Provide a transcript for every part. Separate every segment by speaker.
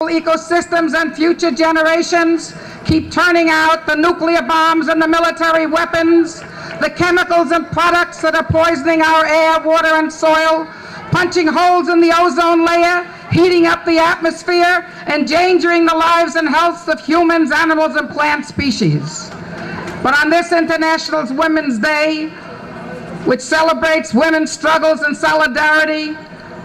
Speaker 1: ecosystems and future generations keep turning out the nuclear bombs and the military weapons, the chemicals and products that are poisoning our air, water, and soil, punching holes in the ozone layer, heating up the atmosphere, endangering the lives and health of humans, animals, and plant species. But on this International Women's Day, which celebrates women's struggles and solidarity,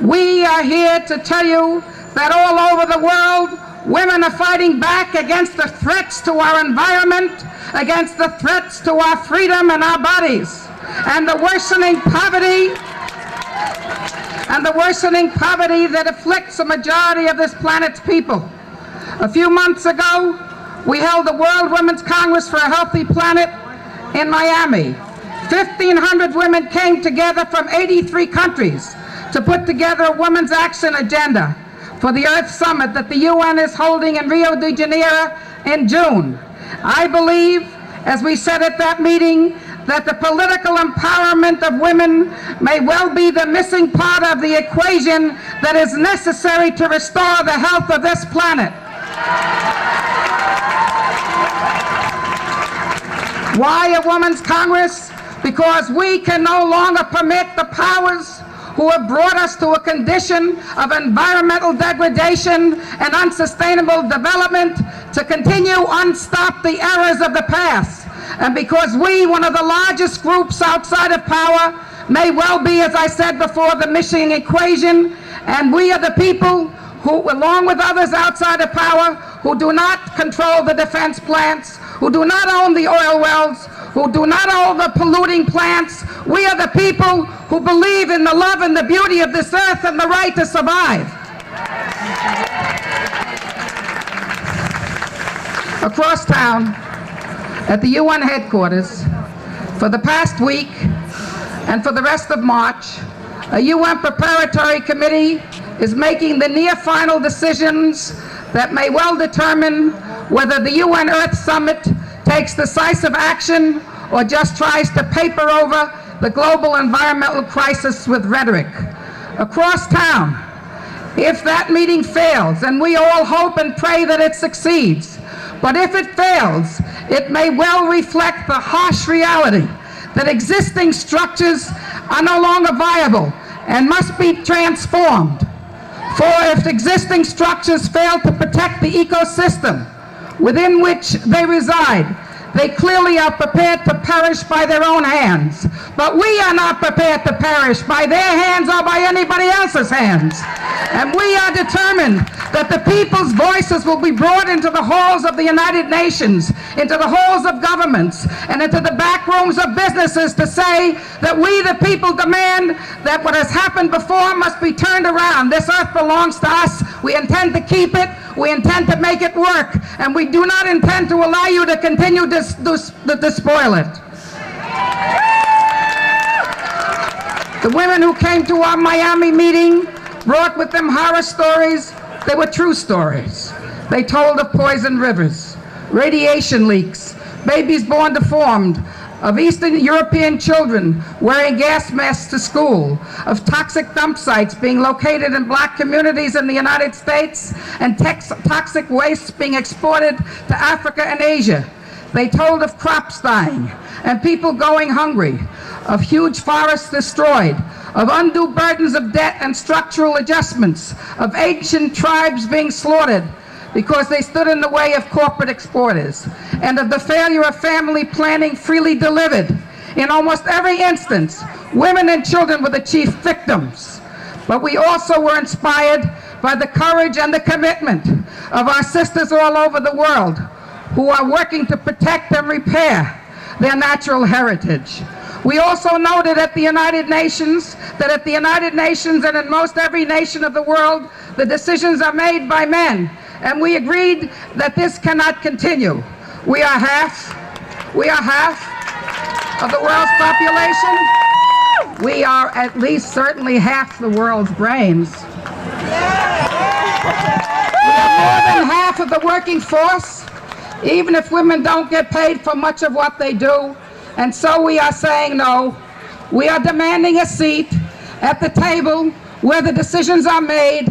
Speaker 1: we are here to tell you that all over the world, women are fighting back against the threats to our environment, against the threats to our freedom and our bodies, and the worsening poverty that afflicts the majority of this planet's people. A few months ago, we held the World Women's Congress for a Healthy Planet in Miami. 1,500 women came together from 83 countries to put together a women's action agenda for the Earth Summit that the UN is holding in Rio de Janeiro in June. I believe, as we said at that meeting, that the political empowerment of women may well be the missing part of the equation that is necessary to restore the health of this planet. Why a Women's Congress? Because we can no longer permit the powers who have brought us to a condition of environmental degradation and unsustainable development to continue unstop the errors of the past. And because we, one of the largest groups outside of power, may well be, as I said before, the missing equation, and we are the people who, along with others outside of power, who do not control the defense plants, who do not own the oil wells, who do not own the polluting plants. We are the people who believe in the love and the beauty of this earth and the right to survive. Across town, at the UN headquarters, for the past week and for the rest of March, a UN preparatory committee is making the near final decisions that may well determine whether the UN Earth Summit takes decisive action or just tries to paper over the global environmental crisis with rhetoric. Across town, if that meeting fails, and we all hope and pray that it succeeds, but if it fails, it may well reflect the harsh reality that existing structures are no longer viable and must be transformed. For if existing structures fail to protect the ecosystem within which they reside, they clearly are prepared to perish by their own hands. But we are not prepared to perish by their hands or by anybody else's hands. And we are determined that the people's voices will be brought into the halls of the United Nations, into the halls of governments, and into the back rooms of businesses to say that we, the people, demand that what has happened before must be turned around. This earth belongs to us. We intend to keep it. We intend to make it work. And we do not intend to allow you to continue to spoil it. The women who came to our Miami meeting brought with them horror stories. They were true stories. They told of poisoned rivers, radiation leaks, babies born deformed, of Eastern European children wearing gas masks to school, of toxic dump sites being located in black communities in the United States, and toxic wastes being exported to Africa and Asia. They told of crops dying and people going hungry, of huge forests destroyed, of undue burdens of debt and structural adjustments, of ancient tribes being slaughtered because they stood in the way of corporate exporters, and of the failure of family planning freely delivered. In almost every instance, women and children were the chief victims. But we also were inspired by the courage and the commitment of our sisters all over the world who are working to protect and repair their natural heritage. We also noted at the United Nations that at the United Nations and in most every nation of the world, the decisions are made by men. And we agreed that this cannot continue. We are half of the world's population. We are at least certainly half the world's brains. We are more than half of the working force, even if women don't get paid for much of what they do. And so we are saying no. We are demanding a seat at the table where the decisions are made,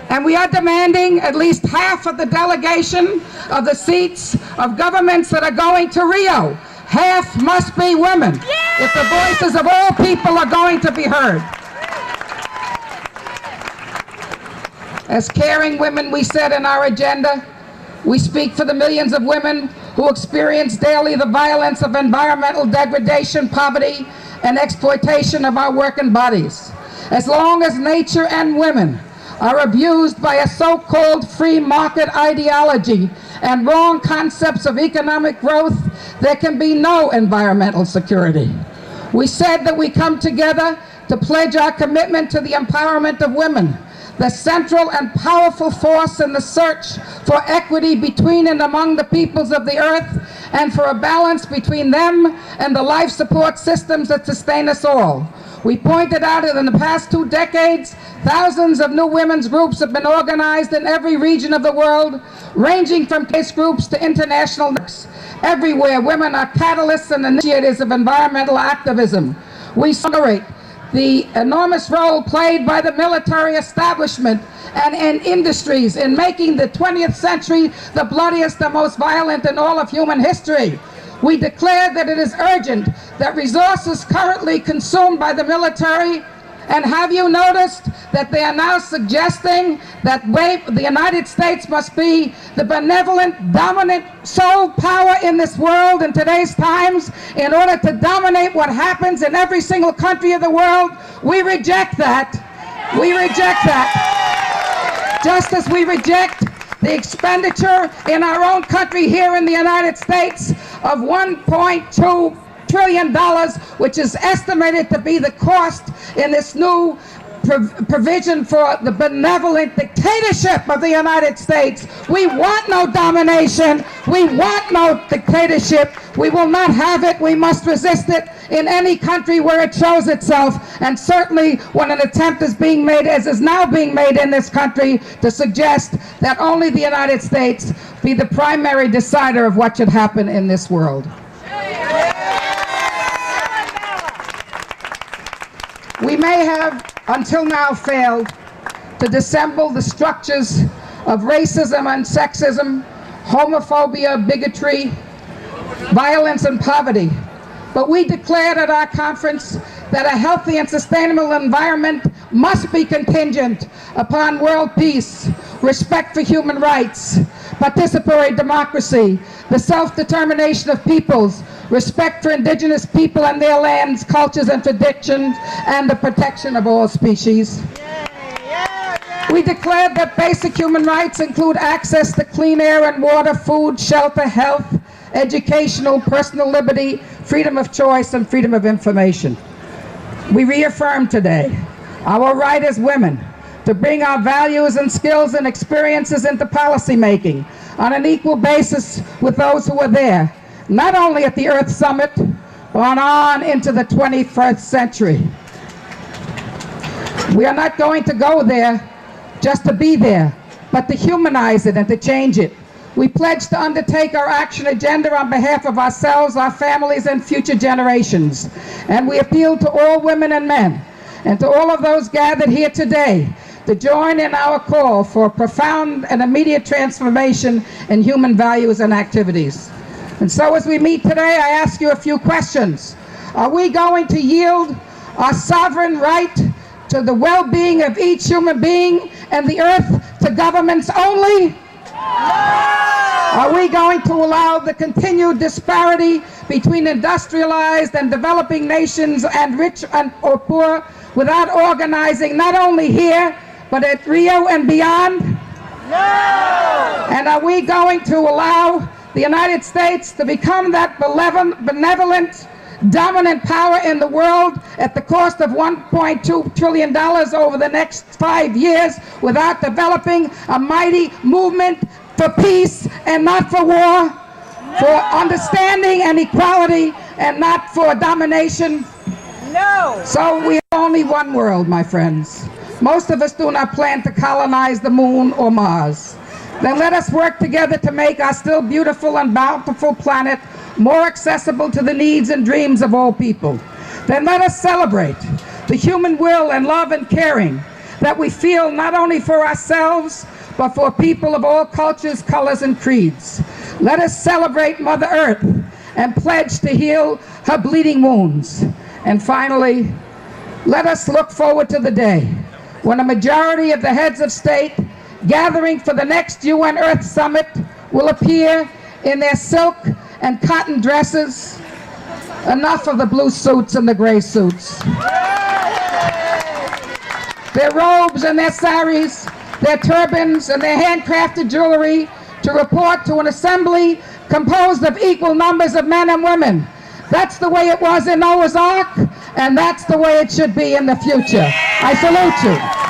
Speaker 1: And we are demanding at least half of the delegation of the seats of governments that are going to Rio. Half must be women if the voices of all people are going to be heard. As caring women, we said in our agenda, we speak for the millions of women who experience daily the violence of environmental degradation, poverty, and exploitation of our working bodies. As long as nature and women are abused by a so-called free market ideology and wrong concepts of economic growth, there can be no environmental security. We said that we come together to pledge our commitment to the empowerment of women, the central and powerful force in the search for equity between and among the peoples of the earth, and for a balance between them and the life support systems that sustain us all. We pointed out that in the past 2 decades, thousands of new women's groups have been organized in every region of the world, ranging from case groups to international networks. Everywhere, women are catalysts and initiators of environmental activism. We celebrate the enormous role played by the military establishment and industries in making the 20th century the bloodiest and most violent in all of human history. We declare that it is urgent that resources currently consumed by the military, and have you noticed that they are now suggesting that the United States must be the benevolent, dominant sole power in this world in today's times in order to dominate what happens in every single country of the world? We reject that. We reject that. Just as we reject the expenditure in our own country here in the United States of $1.2 trillion, which is estimated to be the cost in this new provision for the benevolent dictatorship of the United States. We want no domination. We want no dictatorship. We will not have it. We must resist it in any country where it shows itself, and certainly when an attempt is being made, as is now being made in this country, to suggest that only the United States be the primary decider of what should happen in this world. We may have, until now, failed to dissemble the structures of racism and sexism, homophobia, bigotry, violence, and poverty. But we declared at our conference that a healthy and sustainable environment must be contingent upon world peace, respect for human rights, participatory democracy, the self-determination of peoples, respect for indigenous people and their lands, cultures, and traditions, and the protection of all species. We declared that basic human rights include access to clean air and water, food, shelter, health, educational, personal liberty, freedom of choice, and freedom of information. We reaffirm today our right as women to bring our values and skills and experiences into policymaking on an equal basis with those who are there, not only at the Earth Summit, but on into the 21st century. We are not going to go there just to be there, but to humanize it and to change it. We pledge to undertake our action agenda on behalf of ourselves, our families, and future generations. And we appeal to all women and men, and to all of those gathered here today, to join in our call for profound and immediate transformation in human values and activities. And so as we meet today, I ask you a few questions. Are we going to yield our sovereign right to the well-being of each human being and the earth to governments only? Are we going to allow the continued disparity between industrialized and developing nations and rich or poor without organizing not only here, but at Rio and beyond? No! And are we going to allow the United States to become that benevolent, dominant power in the world at the cost of $1.2 trillion over the next 5 years without developing a mighty movement for peace and not for war, for understanding and equality and not for domination? No! So we have only one world, my friends. Most of us do not plan to colonize the moon or Mars. Then let us work together to make our still beautiful and bountiful planet more accessible to the needs and dreams of all people. Then let us celebrate the human will and love and caring that we feel not only for ourselves, but for people of all cultures, colors, and creeds. Let us celebrate Mother Earth and pledge to heal her bleeding wounds. And finally, let us look forward to the day when a majority of the heads of state gathering for the next UN Earth Summit will appear in their silk and cotton dresses. Enough of the blue suits and the gray suits. Their robes and their saris, their turbans and their handcrafted jewelry to report to an assembly composed of equal numbers of men and women. That's the way it was in Noah's Ark, and that's the way it should be in the future. I salute you.